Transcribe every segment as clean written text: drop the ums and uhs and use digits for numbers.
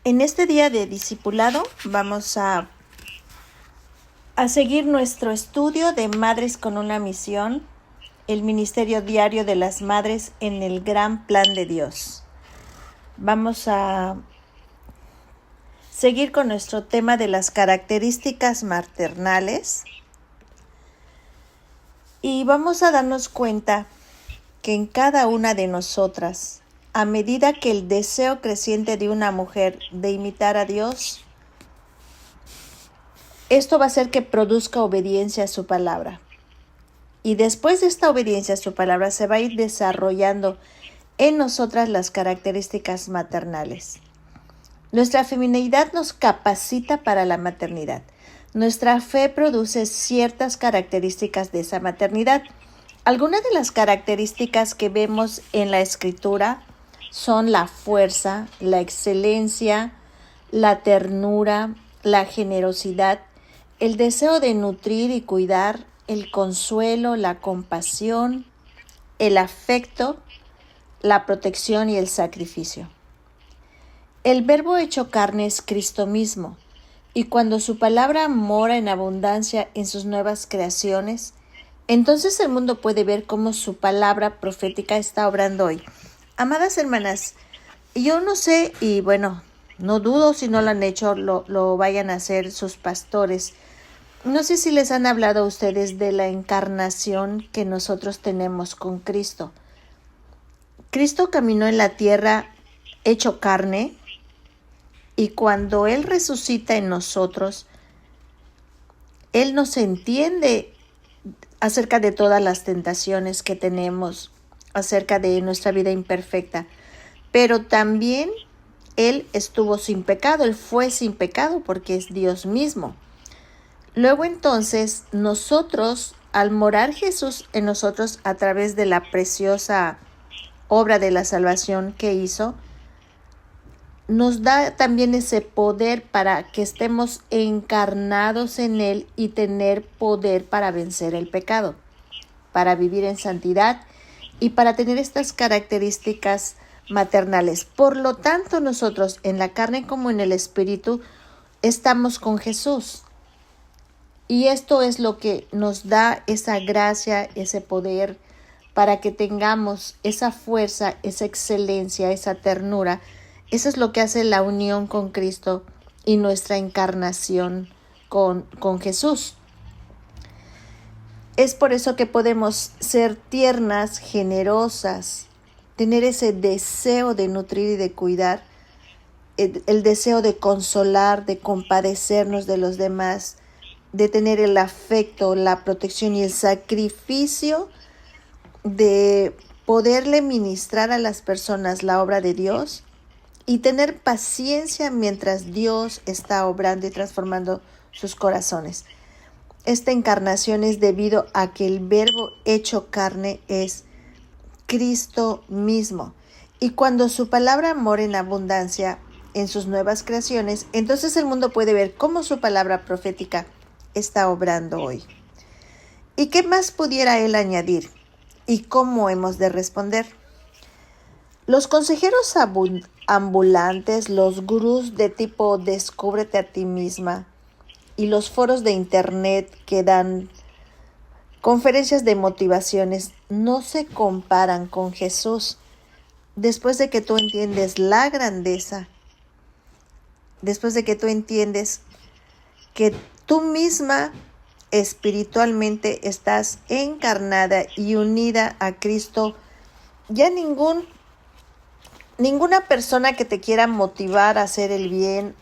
En este día de discipulado vamos a seguir nuestro estudio de Madres con una Misión, el ministerio diario de las madres en el gran plan de Dios. Vamos a seguir con nuestro tema de las características maternales y vamos a darnos cuenta que en cada una de nosotras, a medida que el deseo creciente de una mujer de imitar a Dios, esto va a hacer que produzca obediencia a su palabra. Y después de esta obediencia a su palabra se va a ir desarrollando en nosotras las características maternales. Nuestra feminidad nos capacita para la maternidad. Nuestra fe produce ciertas características de esa maternidad. Algunas de las características que vemos en la Escritura son la fuerza, la excelencia, la ternura, la generosidad, el deseo de nutrir y cuidar, el consuelo, la compasión, el afecto, la protección y el sacrificio. El Verbo hecho carne es Cristo mismo, y cuando su palabra mora en abundancia en sus nuevas creaciones, entonces el mundo puede ver cómo su palabra profética está obrando hoy. Amadas hermanas, yo no sé, y bueno, no dudo si no lo han hecho, lo vayan a hacer sus pastores. No sé si les han hablado a ustedes de la encarnación que nosotros tenemos con Cristo. Cristo caminó en la tierra hecho carne, y cuando Él resucita en nosotros, Él nos entiende acerca de todas las tentaciones que tenemos, acerca de nuestra vida imperfecta. Pero también Él estuvo sin pecado, Él fue sin pecado porque es Dios mismo. Luego entonces nosotros, al morar Jesús en nosotros a través de la preciosa obra de la salvación que hizo, nos da también ese poder para que estemos encarnados en Él y tener poder para vencer el pecado, para vivir en santidad y para tener estas características maternales. Por lo tanto, nosotros en la carne como en el espíritu estamos con Jesús. Y esto es lo que nos da esa gracia, ese poder para que tengamos esa fuerza, esa excelencia, esa ternura. Eso es lo que hace la unión con Cristo y nuestra encarnación con Jesús. Es por eso que podemos ser tiernas, generosas, tener ese deseo de nutrir y de cuidar, el deseo de consolar, de compadecernos de los demás, de tener el afecto, la protección y el sacrificio de poderle ministrar a las personas la obra de Dios y tener paciencia mientras Dios está obrando y transformando sus corazones. Esta encarnación es debido a que el Verbo hecho carne es Cristo mismo. Y cuando su palabra mora en abundancia en sus nuevas creaciones, entonces el mundo puede ver cómo su palabra profética está obrando hoy. ¿Y qué más pudiera él añadir? ¿Y cómo hemos de responder? Los consejeros ambulantes, los gurús de tipo descúbrete a ti misma y los foros de internet que dan conferencias de motivaciones no se comparan con Jesús. Después de que tú entiendes la grandeza, después de que tú entiendes que tú misma espiritualmente estás encarnada y unida a Cristo, ya ninguna persona que te quiera motivar a hacer el bien,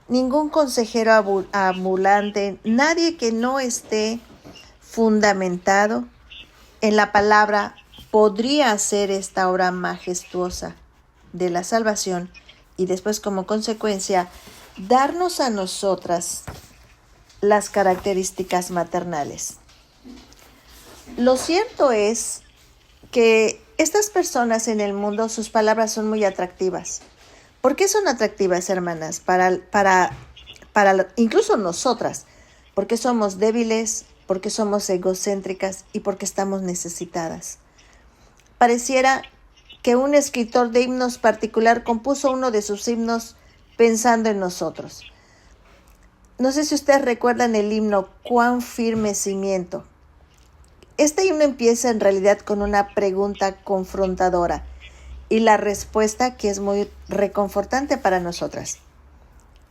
ningún consejero ambulante, nadie que no esté fundamentado en la palabra podría hacer esta obra majestuosa de la salvación y después como consecuencia darnos a nosotras las características maternales. Lo cierto es que estas personas en el mundo, sus palabras son muy atractivas. ¿Por qué son atractivas, hermanas? Para incluso nosotras, porque somos débiles, porque somos egocéntricas y porque estamos necesitadas. Pareciera que un escritor de himnos particular compuso uno de sus himnos pensando en nosotros. No sé si ustedes recuerdan el himno Cuán firme cimiento. Este himno empieza en realidad con una pregunta confrontadora y la respuesta que es muy reconfortante para nosotras.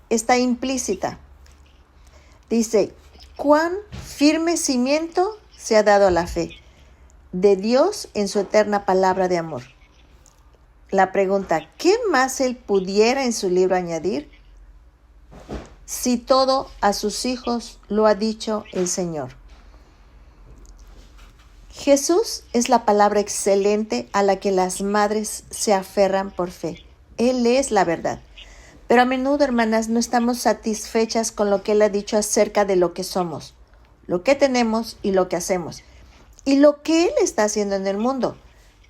Está implícita. Dice, cuán firme cimiento se ha dado a la fe de Dios en su eterna palabra de amor. La pregunta, ¿qué más Él pudiera en su libro añadir? Si todo a sus hijos lo ha dicho el Señor. Jesús es la palabra excelente a la que las madres se aferran por fe. Él es la verdad. Pero a menudo, hermanas, no estamos satisfechas con lo que Él ha dicho acerca de lo que somos, lo que tenemos y lo que hacemos, y lo que Él está haciendo en el mundo.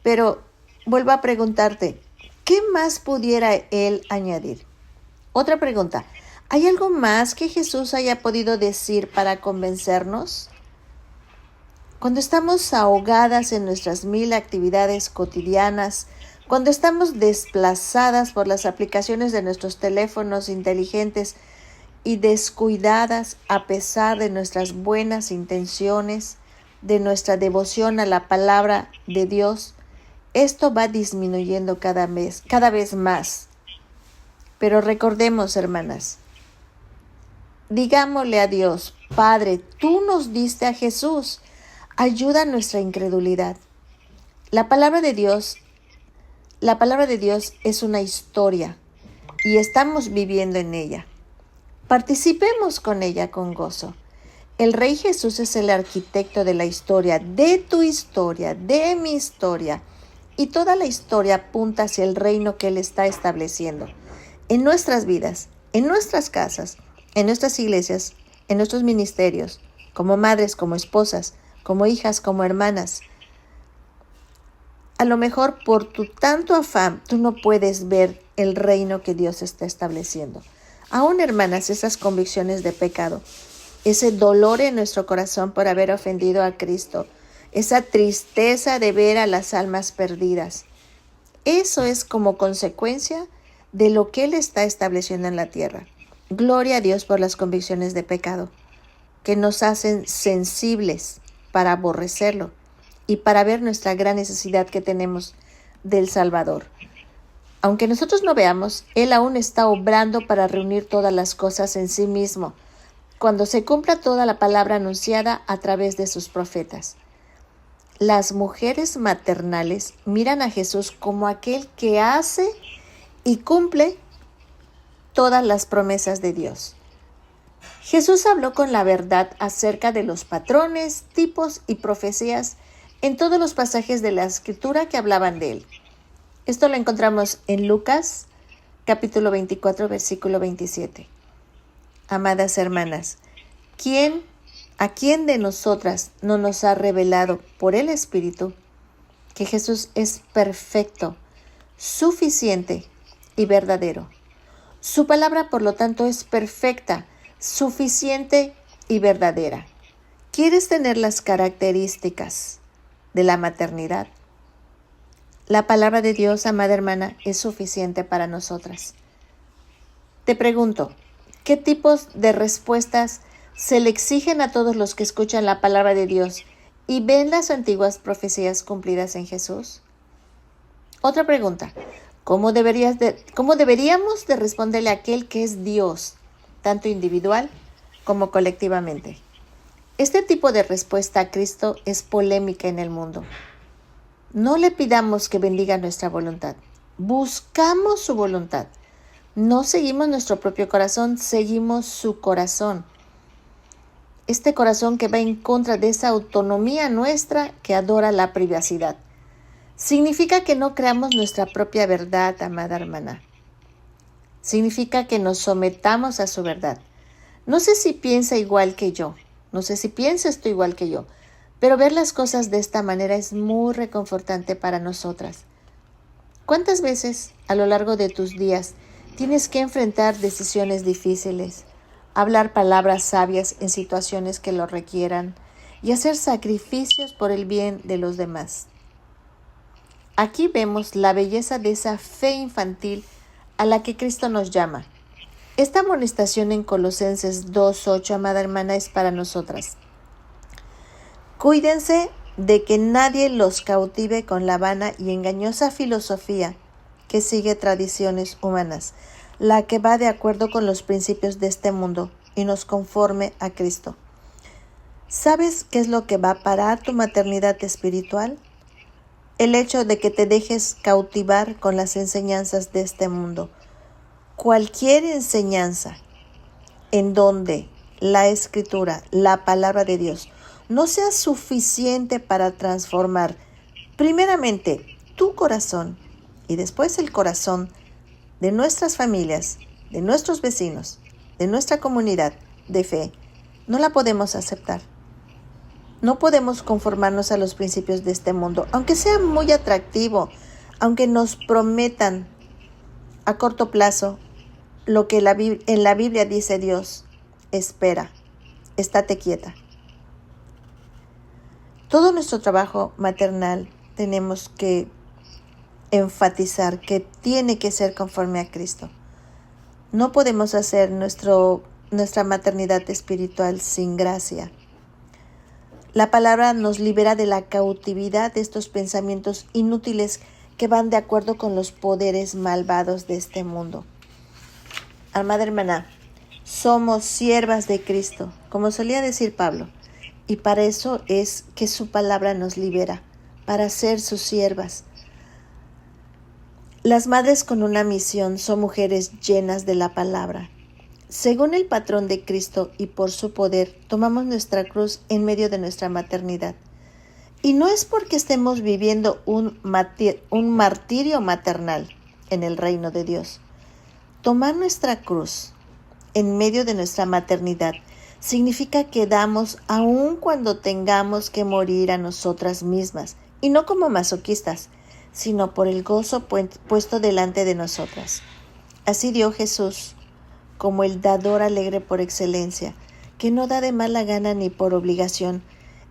Pero vuelvo a preguntarte, ¿qué más pudiera Él añadir? Otra pregunta, ¿hay algo más que Jesús haya podido decir para convencernos? Cuando estamos ahogadas en nuestras 1000 actividades cotidianas, cuando estamos desplazadas por las aplicaciones de nuestros teléfonos inteligentes y descuidadas a pesar de nuestras buenas intenciones, de nuestra devoción a la palabra de Dios, esto va disminuyendo cada vez más. Pero recordemos, hermanas, digámosle a Dios, Padre, tú nos diste a Jesús, ayuda a nuestra incredulidad. La palabra de Dios es una historia y estamos viviendo en ella. Participemos con ella con gozo. El Rey Jesús es el arquitecto de la historia, de tu historia, de mi historia. Y toda la historia apunta hacia el reino que Él está estableciendo. En nuestras vidas, en nuestras casas, en nuestras iglesias, en nuestros ministerios, como madres, como esposas, como hijas, como hermanas. A lo mejor por tu tanto afán, tú no puedes ver el reino que Dios está estableciendo. Aún, hermanas, esas convicciones de pecado, ese dolor en nuestro corazón por haber ofendido a Cristo, esa tristeza de ver a las almas perdidas, eso es como consecuencia de lo que Él está estableciendo en la tierra. Gloria a Dios por las convicciones de pecado, que nos hacen sensibles para aborrecerlo y para ver nuestra gran necesidad que tenemos del Salvador. Aunque nosotros no veamos, Él aún está obrando para reunir todas las cosas en sí mismo, cuando se cumpla toda la palabra anunciada a través de sus profetas. Las mujeres maternales miran a Jesús como aquel que hace y cumple todas las promesas de Dios. Jesús habló con la verdad acerca de los patrones, tipos y profecías en todos los pasajes de la Escritura que hablaban de Él. Esto lo encontramos en Lucas, capítulo 24, versículo 27. Amadas hermanas, ¿a quién de nosotras no nos ha revelado por el Espíritu que Jesús es perfecto, suficiente y verdadero? Su palabra, por lo tanto, es perfecta, suficiente y verdadera. ¿Quieres tener las características de la maternidad? La palabra de Dios, amada hermana, es suficiente para nosotras. Te pregunto, ¿qué tipos de respuestas se le exigen a todos los que escuchan la palabra de Dios y ven las antiguas profecías cumplidas en Jesús? Otra pregunta, ¿cómo deberíamos de responderle a aquel que es Dios, tanto individual como colectivamente? Este tipo de respuesta a Cristo es polémica en el mundo. No le pidamos que bendiga nuestra voluntad. Buscamos su voluntad. No seguimos nuestro propio corazón, seguimos su corazón. Este corazón que va en contra de esa autonomía nuestra que adora la privacidad. Significa que no creamos nuestra propia verdad, amada hermana. Significa que nos sometamos a su verdad. No sé si piensa igual que yo. No sé si piensas tú igual que yo. Pero ver las cosas de esta manera es muy reconfortante para nosotras. ¿Cuántas veces a lo largo de tus días tienes que enfrentar decisiones difíciles, hablar palabras sabias en situaciones que lo requieran y hacer sacrificios por el bien de los demás? Aquí vemos la belleza de esa fe infantil a la que Cristo nos llama. Esta amonestación en Colosenses 2:8, amada hermana, es para nosotras. Cuídense de que nadie los cautive con la vana y engañosa filosofía que sigue tradiciones humanas, la que va de acuerdo con los principios de este mundo y nos conforme a Cristo. ¿Sabes qué es lo que va a parar tu maternidad espiritual? El hecho de que te dejes cautivar con las enseñanzas de este mundo. Cualquier enseñanza en donde la Escritura, la palabra de Dios, no sea suficiente para transformar primeramente tu corazón y después el corazón de nuestras familias, de nuestros vecinos, de nuestra comunidad de fe, no la podemos aceptar. No podemos conformarnos a los principios de este mundo, aunque sea muy atractivo, aunque nos prometan a corto plazo lo que en la Biblia dice Dios. Espera, estate quieta. Todo nuestro trabajo maternal tenemos que enfatizar que tiene que ser conforme a Cristo. No podemos hacer nuestra maternidad espiritual sin gracia. La palabra nos libera de la cautividad de estos pensamientos inútiles que van de acuerdo con los poderes malvados de este mundo. Amada hermana, somos siervas de Cristo, como solía decir Pablo, y para eso es que su palabra nos libera, para ser sus siervas. Las madres con una misión son mujeres llenas de la palabra. Según el patrón de Cristo y por su poder, tomamos nuestra cruz en medio de nuestra maternidad. Y no es porque estemos viviendo un martirio maternal en el reino de Dios. Tomar nuestra cruz en medio de nuestra maternidad significa que damos aun cuando tengamos que morir a nosotras mismas, y no como masoquistas, sino por el gozo puesto delante de nosotras. Así dio Jesús, como el dador alegre por excelencia, que no da de mala gana ni por obligación.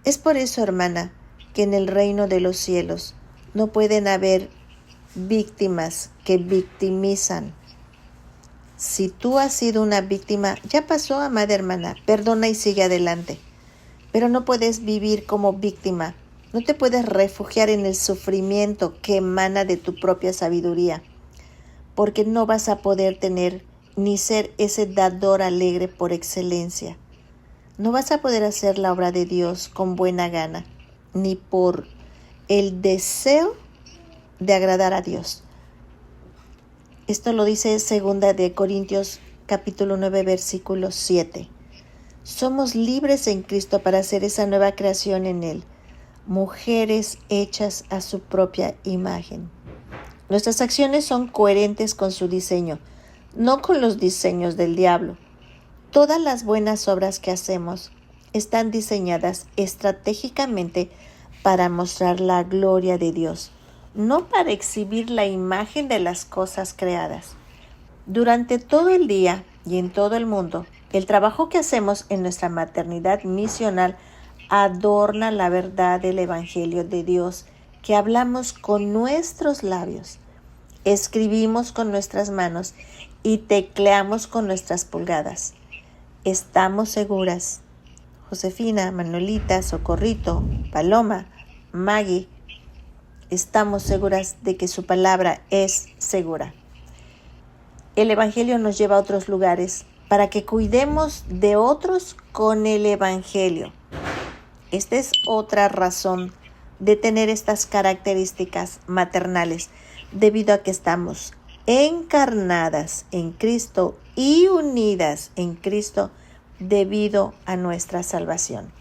Es por eso, hermana, que en el reino de los cielos no pueden haber víctimas que victimizan. Si tú has sido una víctima, ya pasó, amada hermana, perdona y sigue adelante. Pero no puedes vivir como víctima, no te puedes refugiar en el sufrimiento que emana de tu propia sabiduría, porque no vas a poder tener ni ser ese dador alegre por excelencia. No vas a poder hacer la obra de Dios con buena gana, ni por el deseo de agradar a Dios. Esto lo dice 2 de Corintios capítulo 9, versículo 7. Somos libres en Cristo para hacer esa nueva creación en Él, mujeres hechas a su propia imagen. Nuestras acciones son coherentes con su diseño, no con los diseños del diablo. Todas las buenas obras que hacemos están diseñadas estratégicamente para mostrar la gloria de Dios, no para exhibir la imagen de las cosas creadas. Durante todo el día y en todo el mundo, el trabajo que hacemos en nuestra maternidad misional adorna la verdad del Evangelio de Dios que hablamos con nuestros labios, escribimos con nuestras manos y tecleamos con nuestras pulgadas. Estamos seguras. Josefina, Manolita, Socorrito, Paloma, Maggie, estamos seguras de que su palabra es segura. El Evangelio nos lleva a otros lugares para que cuidemos de otros con el Evangelio. Esta es otra razón de tener estas características maternales, debido a que estamos encarnadas en Cristo y unidas en Cristo debido a nuestra salvación.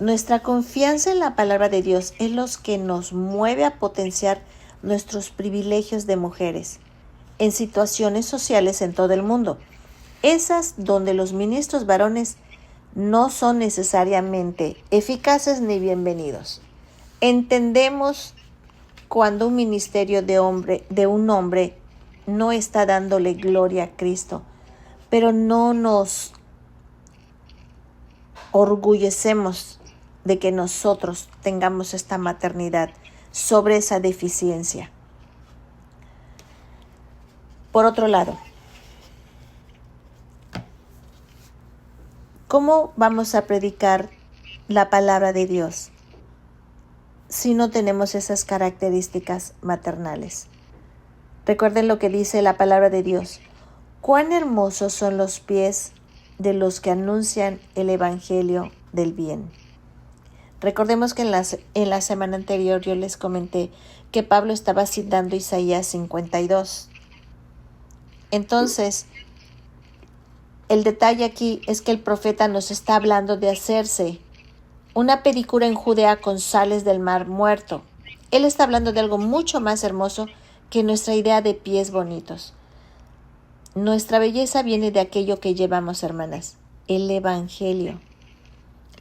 Nuestra confianza en la palabra de Dios es lo que nos mueve a potenciar nuestros privilegios de mujeres en situaciones sociales en todo el mundo, esas donde los ministros varones no son necesariamente eficaces ni bienvenidos. Entendemos cuando un ministerio de un hombre no está dándole gloria a Cristo, pero no nos orgullecemos de que nosotros tengamos esta maternidad sobre esa deficiencia. Por otro lado, ¿Cómo vamos a predicar la palabra de Dios si no tenemos esas características maternales? Recuerden lo que dice la palabra de Dios. Cuán hermosos son los pies de los que anuncian el evangelio del bien. Recordemos que en la semana anterior yo les comenté que Pablo estaba citando Isaías 52. Entonces, el detalle aquí es que el profeta nos está hablando de hacerse una pedicura en Judea con sales del mar muerto. Él está hablando de algo mucho más hermoso que nuestra idea de pies bonitos. Nuestra belleza viene de aquello que llevamos, hermanas, el Evangelio.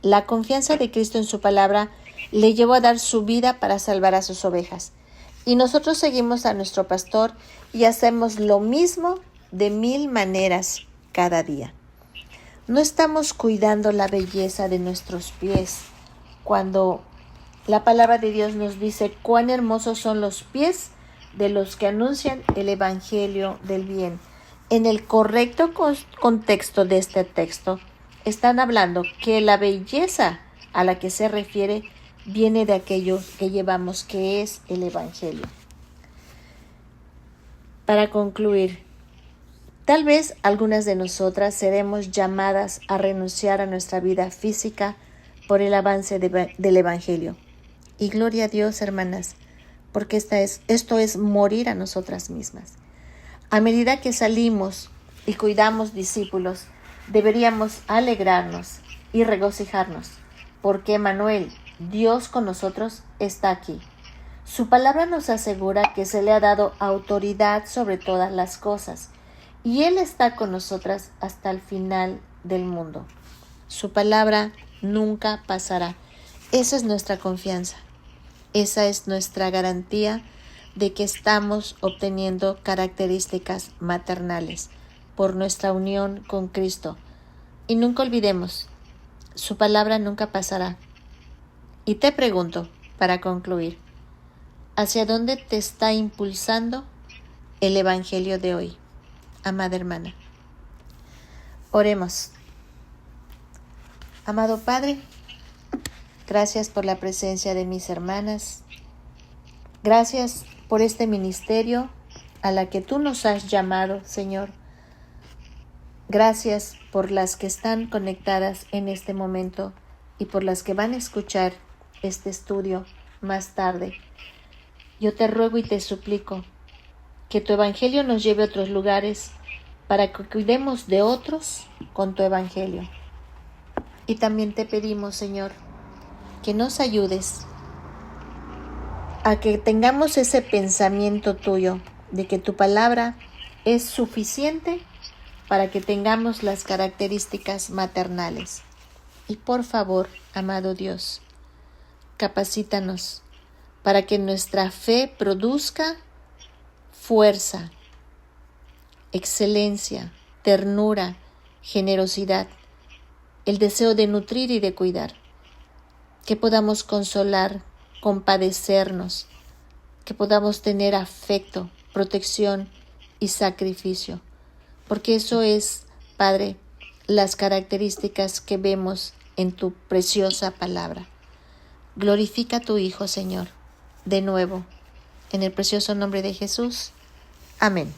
La confianza de Cristo en su palabra le llevó a dar su vida para salvar a sus ovejas. Y nosotros seguimos a nuestro pastor y hacemos lo mismo de 1000 maneras cada día. No estamos cuidando la belleza de nuestros pies cuando la palabra de Dios nos dice cuán hermosos son los pies de los que anuncian el evangelio del bien. En el correcto contexto de este texto, están hablando que la belleza a la que se refiere viene de aquello que llevamos, que es el evangelio. Para concluir, tal vez algunas de nosotras seremos llamadas a renunciar a nuestra vida física por el avance del evangelio. Y gloria a Dios, hermanas, porque esto es morir a nosotras mismas. A medida que salimos y cuidamos discípulos, deberíamos alegrarnos y regocijarnos, porque Emmanuel, Dios con nosotros, está aquí. Su palabra nos asegura que se le ha dado autoridad sobre todas las cosas, y Él está con nosotras hasta el final del mundo. Su palabra nunca pasará. Esa es nuestra confianza. Esa es nuestra garantía de que estamos obteniendo características maternales por nuestra unión con Cristo. Y nunca olvidemos, su palabra nunca pasará. Y te pregunto, para concluir, ¿hacia dónde te está impulsando el evangelio de hoy, amada hermana? Oremos. Amado Padre, gracias por la presencia de mis hermanas. Gracias por este ministerio a la que tú nos has llamado, Señor. Gracias por las que están conectadas en este momento y por las que van a escuchar este estudio más tarde. Yo te ruego y te suplico que tu evangelio nos lleve a otros lugares para que cuidemos de otros con tu evangelio. Y también te pedimos, Señor, que nos ayudes a que tengamos ese pensamiento tuyo de que tu palabra es suficiente para que tengamos las características maternales. Y por favor, amado Dios, capacítanos para que nuestra fe produzca fuerza, excelencia, ternura, generosidad, el deseo de nutrir y de cuidar, que podamos consolar, compadecernos, que podamos tener afecto, protección y sacrificio, porque eso es, Padre, las características que vemos en tu preciosa palabra. Glorifica a tu Hijo, Señor, de nuevo, en el precioso nombre de Jesús. Amén.